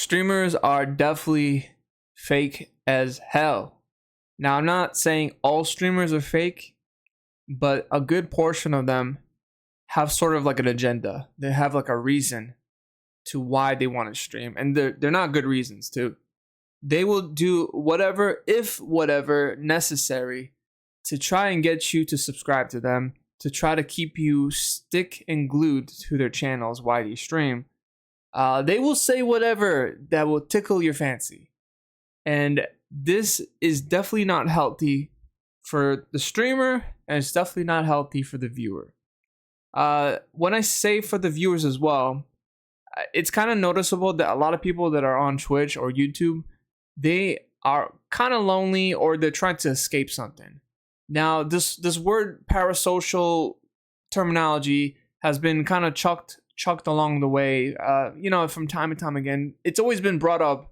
Streamers are definitely fake as hell. Now, I'm not saying all streamers are fake, but a good portion of them have sort of like an agenda. They have like a reason to why they want to stream, and they're not good reasons too. They will do whatever, if whatever necessary, to try and get you to subscribe to them, to try to keep you stick and glued to their channels while you stream. They will say whatever that will tickle your fancy. And this is definitely not healthy for the streamer, and it's definitely not healthy for the viewer. When I say for the viewers as well, it's kind of noticeable that a lot of people that are on Twitch or YouTube, they are kind of lonely or they're trying to escape something. Now, this word parasocial terminology has been kind of chucked along the way, from time to time again. It's always been brought up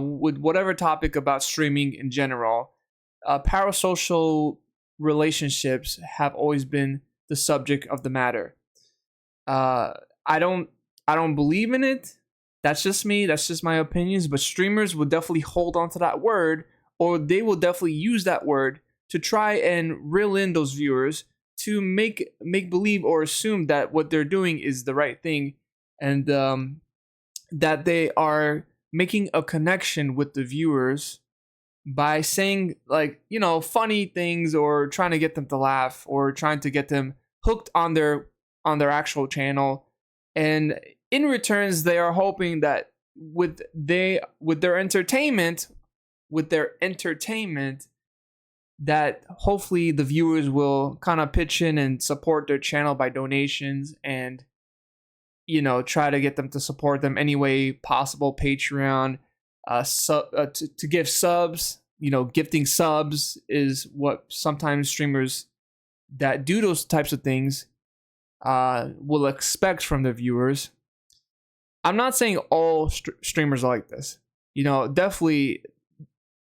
with whatever topic about streaming in general. Parasocial relationships have always been the subject of the matter. I don't believe in it. That's just me. That's just my opinions. But streamers will definitely hold on to that word, or they will definitely use that word to try and reel in those viewers to make believe or assume that what they're doing is the right thing, and that they are making a connection with the viewers by saying funny things, or trying to get them to laugh, or trying to get them hooked on their actual channel. And in returns, they are hoping that with their entertainment, that hopefully the viewers will kind of pitch in and support their channel by donations, and try to get them to support them any way possible. Patreon, to give subs. Gifting subs is what sometimes streamers that do those types of things will expect from their viewers. I'm not saying all streamers are like this. Definitely,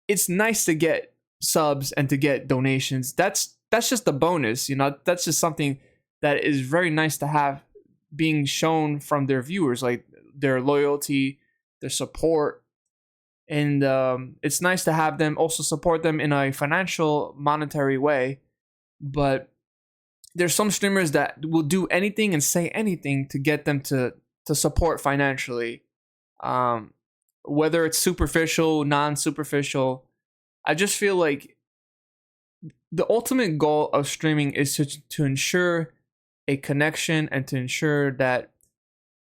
it's nice to get subs and to get donations. That's just a bonus. That's just something that is very nice to have being shown from their viewers, like their loyalty, their support. And it's nice to have them also support them in a financial, monetary way. But there's some streamers that will do anything and say anything to get them to support financially, whether it's superficial, non-superficial. I just feel like the ultimate goal of streaming is to ensure a connection, and to ensure that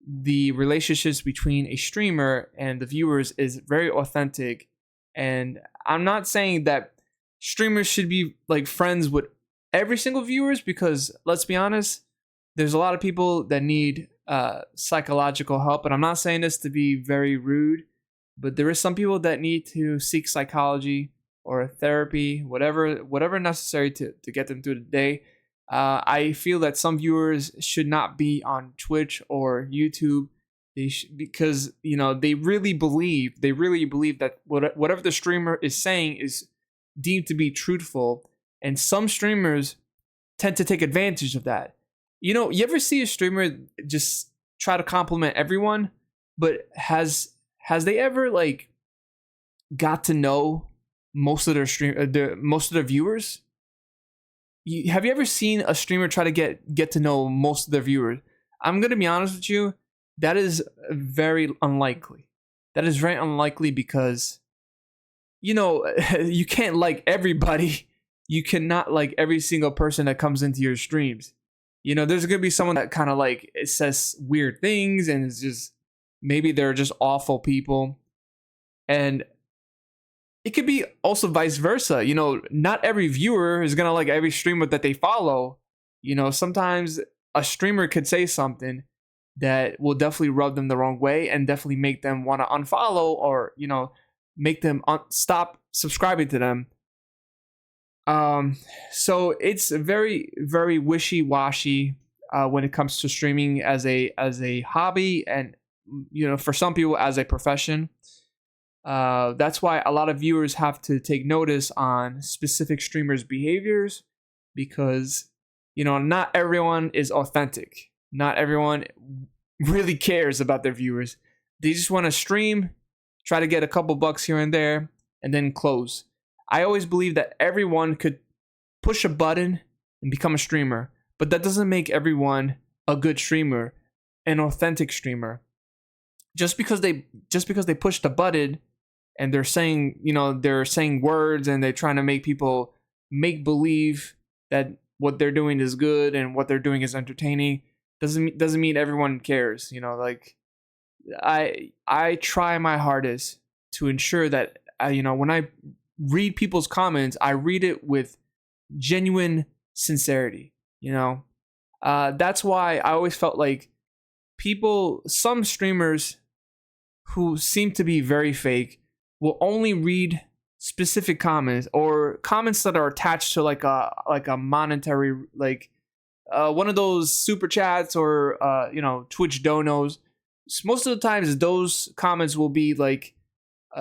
the relationships between a streamer and the viewers is very authentic. And I'm not saying that streamers should be like friends with every single viewers, because let's be honest, there's a lot of people that need psychological help. And I'm not saying this to be very rude, but there is some people that need to seek psychology or therapy, whatever necessary to get them through the day. I feel that some viewers should not be on Twitch or YouTube. Because they really believe that whatever the streamer is saying is deemed to be truthful, and some streamers tend to take advantage of that. You ever see a streamer just try to compliment everyone, but has they ever got to know most of their viewers? Have you ever seen a streamer try to get to know most of their viewers? I'm gonna be honest with you, that is very unlikely. That is very unlikely because you can't like everybody. You cannot like every single person that comes into your streams. There's gonna be someone that kind of it says weird things, and it's just, maybe they're just awful people. And it could be also vice versa. Not every viewer is going to like every streamer that they follow. Sometimes a streamer could say something that will definitely rub them the wrong way, and definitely make them want to unfollow, or, make them stop subscribing to them. So it's very, very wishy-washy when it comes to streaming as a hobby, and, for some people as a profession. That's why a lot of viewers have to take notice on specific streamers' behaviors, because not everyone is authentic. Not everyone really cares about their viewers. They just want to stream, try to get a couple bucks here and there, and then close. I always believe that everyone could push a button and become a streamer, but that doesn't make everyone a good streamer, an authentic streamer. Just because they push the button and they're saying, they're saying words and they're trying to make people make believe that what they're doing is good and what they're doing is entertaining, doesn't mean everyone cares. Like I try my hardest to ensure that when I read people's comments, I read it with genuine sincerity. That's why I always felt like some streamers who seem to be very fake will only read specific comments or comments that are attached to like a monetary, like one of those super chats or Twitch donos. Most of the times those comments will be like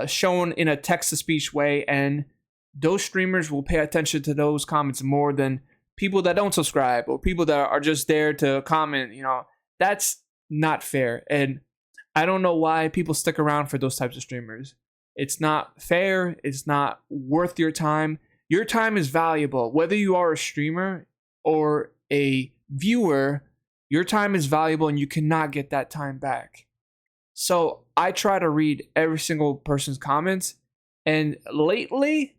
shown in a text-to-speech way, and those streamers will pay attention to those comments more than people that don't subscribe or people that are just there to comment. That's not fair, and I don't know why people stick around for those types of streamers. It's not fair. It's not worth your time. Your time is valuable. Whether you are a streamer or a viewer, your time is valuable and you cannot get that time back. So I try to read every single person's comments, and lately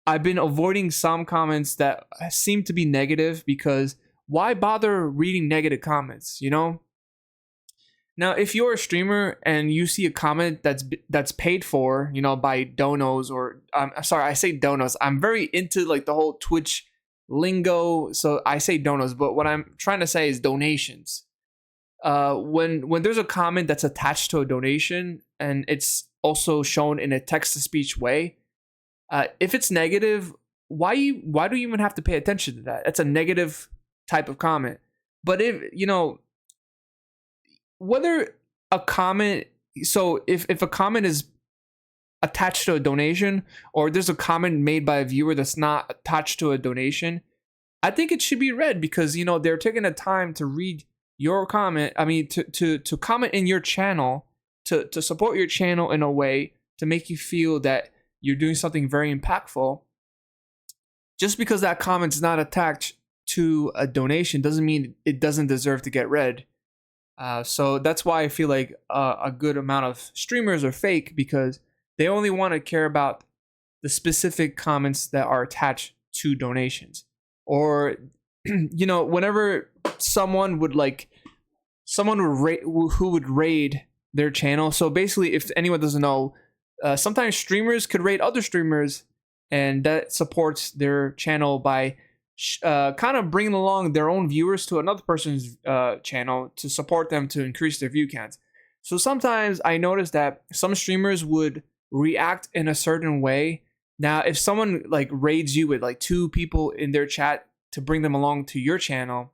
I've been avoiding some comments that seem to be negative, because why bother reading negative comments, Now, if you're a streamer and you see a comment that's paid for, by donos, or sorry, I say donos. I'm very into like the whole Twitch lingo, so I say donos. But what I'm trying to say is donations. When there's a comment that's attached to a donation and it's also shown in a text-to-speech way, if it's negative, why do you even have to pay attention to that? It's a negative type of comment. But if whether a comment, so if a comment is attached to a donation, or there's a comment made by a viewer that's not attached to a donation, I think it should be read, because they're taking the time to read your comment. I mean, to comment in your channel, to support your channel in a way to make you feel that you're doing something very impactful. Just because that comment's not attached to a donation doesn't mean it doesn't deserve to get read. So that's why I feel like a good amount of streamers are fake, because they only want to care about the specific comments that are attached to donations. Or, whenever someone would raid their channel. So basically, if anyone doesn't know, sometimes streamers could raid other streamers, and that supports their channel by kind of bringing along their own viewers to another person's channel to support them to increase their view counts. So sometimes I noticed that some streamers would react in a certain way. Now, if someone like raids you with like 2 people in their chat to bring them along to your channel,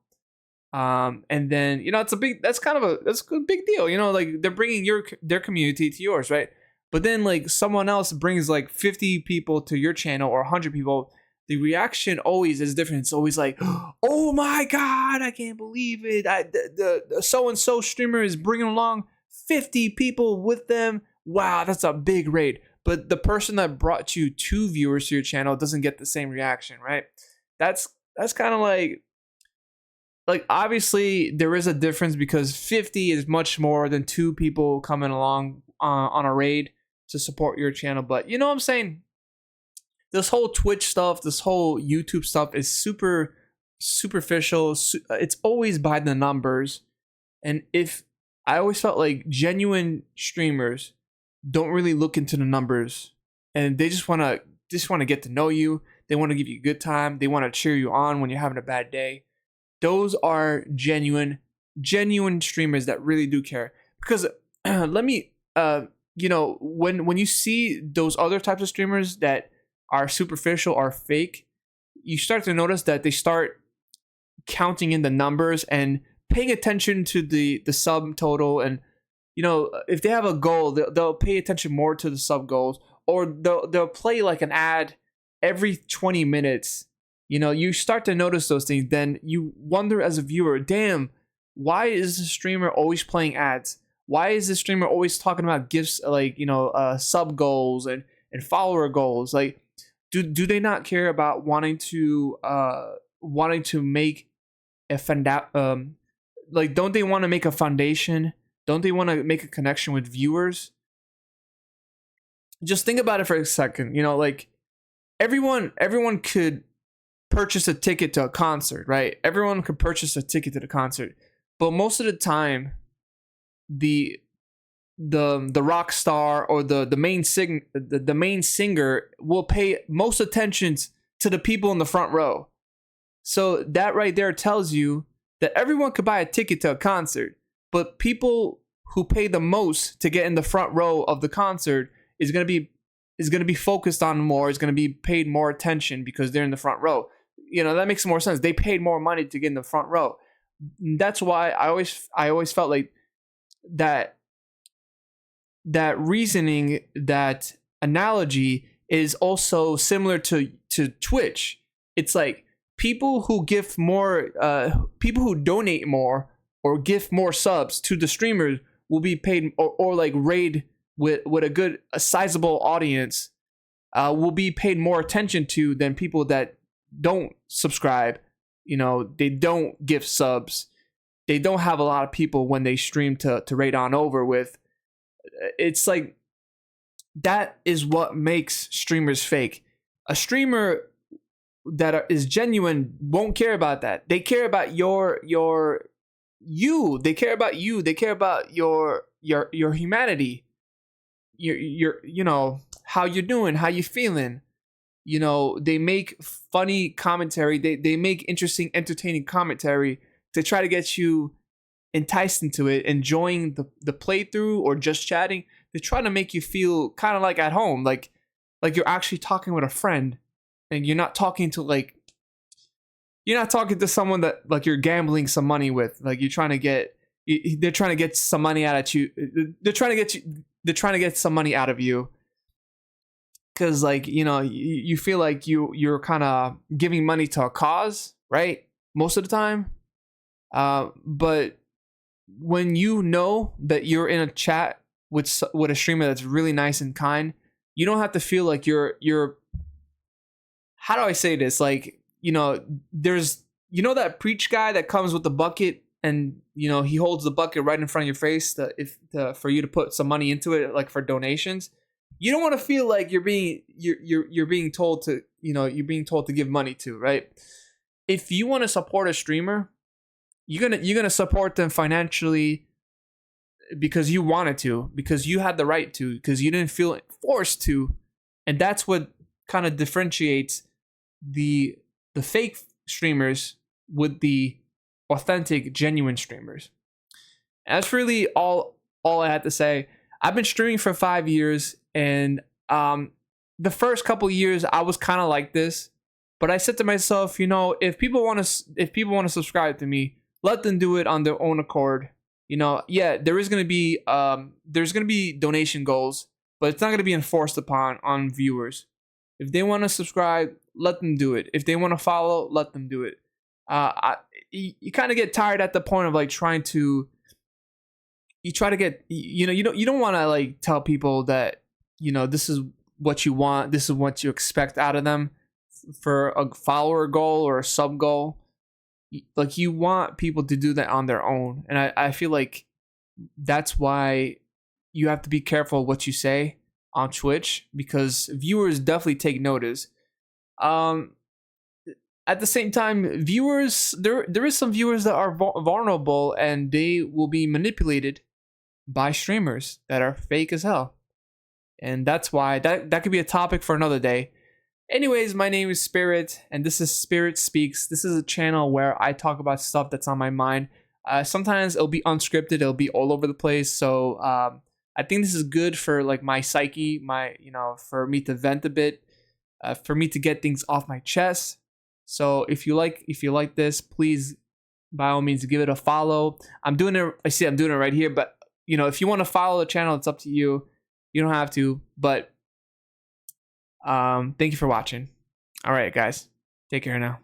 and then that's a big deal. Like they're bringing their community to yours, right? But then like someone else brings like 50 people to your channel, or 100 people. The reaction always is different. It's always like, oh my God, I can't believe it. The so-and-so streamer is bringing along 50 people with them. Wow, that's a big raid. But the person that brought you 2 viewers to your channel doesn't get the same reaction, right? That's kind of like obviously there is a difference, because 50 is much more than 2 people coming along on a raid to support your channel. But you know what I'm saying? This whole Twitch stuff, this whole YouTube stuff is super superficial. It's always by the numbers. And if I always felt like genuine streamers don't really look into the numbers, and they just want to get to know you. They want to give you a good time. They want to cheer you on when you're having a bad day. Those are genuine streamers that really do care. Because let me when you see those other types of streamers that are superficial or fake, you start to notice that they start counting in the numbers and paying attention to the sub total. And if they have a goal, they'll pay attention more to the sub goals, or they'll play like an ad every 20 minutes. You start to notice those things. Then you wonder as a viewer, damn, why is the streamer always playing ads? Why is this streamer always talking about gifts, like, sub goals and follower goals? Like, do they not care about wanting to make like, don't they want to make a foundation? Don't they want to make a connection with viewers? Just think about it for a second. Like, everyone could purchase a ticket to a concert, right? Everyone could purchase a ticket to the concert, but most of the time, the rock star or the main singer will pay most attention to the people in the front row. So that right there tells you that everyone could buy a ticket to a concert, but people who pay the most to get in the front row of the concert is going to be focused on more, is going to be paid more attention because they're in the front row. That makes more sense. They paid more money to get in the front row. That's why I always felt like that reasoning, that analogy is also similar to Twitch. It's like people who give more, people who donate more or give more subs to the streamers will be paid, or like raid with a sizable audience, will be paid more attention to than people that don't subscribe. They don't give subs. They don't have a lot of people when they stream to raid on over with. It's like, that is what makes streamers fake. A streamer that is genuine won't care about that. They care about you. They care about you. They care about your humanity. Your how you're doing, how you feeling. They make funny commentary. They make interesting, entertaining commentary to try to get you enticed into it, enjoying the playthrough or just chatting. They try to make you feel kind of like at home, like you're actually talking with a friend, and you're not talking to someone that, like, you're gambling some money with. Like, they're trying to get some money out of you. They're trying to get some money out of you because, like, you feel like you're kind of giving money to a cause, right? Most of the time. But when you know that you're in a chat with a streamer that's really nice and kind, you don't have to feel like you're how do I say this? Like, there's that preach guy that comes with the bucket, and he holds the bucket right in front of your face for you to put some money into it, like for donations. You don't want to feel like you're being told to give money to, right? If you want to support a streamer, you're gonna support them financially because you wanted to, because you had the right to, because you didn't feel forced to. And that's what kind of differentiates the fake streamers with the authentic, genuine streamers. And that's really all I had to say. I've been streaming for 5 years, and the first couple years I was kind of like this, but I said to myself, if people want to subscribe to me, let them do it on their own accord. Yeah, there's gonna be donation goals, but it's not gonna be enforced upon on viewers. If they want to subscribe, let them do it. If they want to follow, let them do it. You kind of get tired at the point of like you don't want to like tell people that this is what you want, this is what you expect out of them for a follower goal or a sub goal. Like, you want people to do that on their own, and I feel like that's why you have to be careful what you say on Twitch, because viewers definitely take notice. At the same time, viewers, there is some viewers that are vulnerable, and they will be manipulated by streamers that are fake as hell, and that's why that could be a topic for another day. Anyways, my name is Spirit, and this is Spirit Speaks. This is a channel where I talk about stuff that's on my mind. Sometimes it'll be unscripted, it'll be all over the place. So I think this is good for like my psyche, for me to vent a bit, for me to get things off my chest. So if you like this, please, by all means, give it a follow. I'm doing it right here, but if you want to follow the channel, it's up to you. You don't have to, but thank you for watching. All right, guys, take care now.